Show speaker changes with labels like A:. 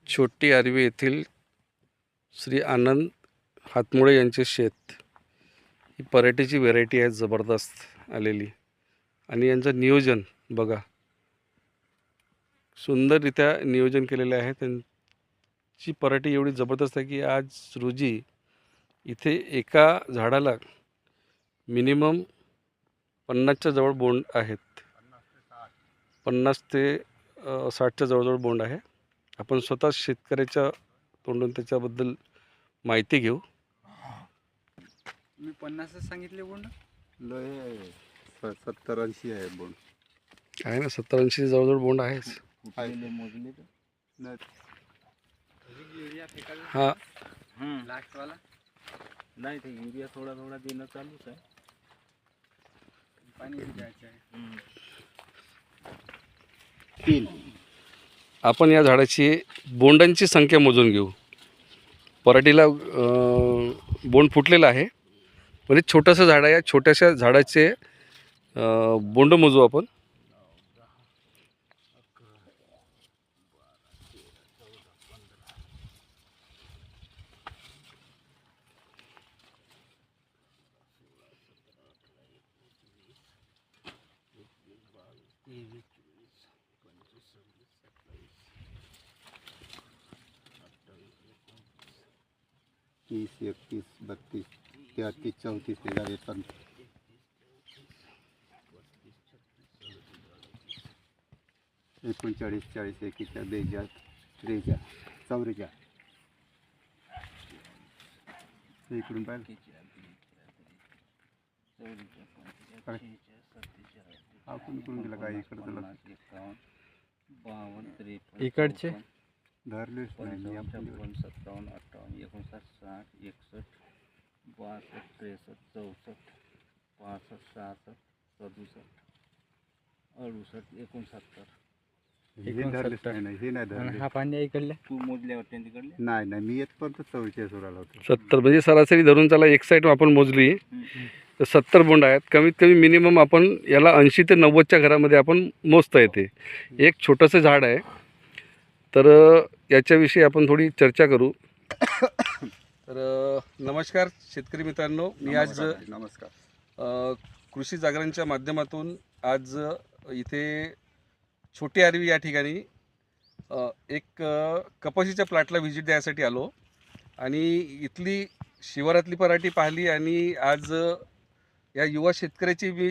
A: छोटी आरवी येथील श्री आनंद हातमुळे यांचे शेत. ही पराठीची व्हेरायटी आहे, जबरदस्त आलेली. आणि यांचं नियोजन बघा, सुंदररित्या नियोजन केलेलं आहे. त्यांची पराठी एवढी जबरदस्त आहे की आज रोजी इथे एका झाडाला मिनिमम 50च्या जवळ बोंड आहेत. 50 ते 60च्या जवळजवळ बोंड आहे. आपण स्वतः शेतकऱ्याच्या तोंडून त्याच्याबद्दल माहिती घेऊ.
B: मी 50च सांगितले बोंड.
C: लय 70-80 आहे बोंड.
A: आहे ना, 70-80 जवळजवळ बोंड आहेच.
B: मोजले तर
C: नाही
B: युरिया फेकायला
A: हा,
B: लास्ट वाला
D: नाही, ते युरिया थोडा थोडा देणं चालूच आहे.
B: पाणी द्यायचं आहे.
C: 3
A: आपण या झाडाची बोंडांची संख्या मोजून घेऊ. पराठीला बोंड फुटलेलं आहे, म्हणजे छोटंसं झाड आहे. या छोट्याशा झाडाचे बोंड मोजू आपण.
C: तीस 31 32 33 34 41 39 40 41 42 43 44 इकडून पाहिजे. आपण इकडून गेला काय इकडचं
B: इकडचे
C: धरलेच नाही आपण.
D: 57 58 59 60 61 62 63 64 65 66 67 68 69
C: हे धरलेच नाही, हे नाही धरले.
B: हा पांड्या इकडले
D: तू मोजल्यावर त्यांनी तिकडले
C: नाही मी येतपर्यंत 44 उराला होतो.
A: 70 म्हणजे सरासरी धरून चला, एक साईड आपण मोजली तर 70 बोंड आहेत. कमीत कमी मिनिमम आपण याला 80 ते 90च्या घरामध्ये आपण मोजता येते. एक छोटंसं झाड आहे, तर याच्याविषयी आपण थोडी चर्चा करू. तर नमस्कार शेतकरी मित्रांनो, मी आज
C: नमस्कार.
A: कृषी जागरणच्या माध्यमातून आज इथे छोटी आरवी या ठिकाणी एक कपाशीच्या प्लॉटला व्हिजिट द्यायसाठी आलो आणि इथली शिवारातली पराठी पाहिली. आणि आज या युवा शेतकऱ्याची मी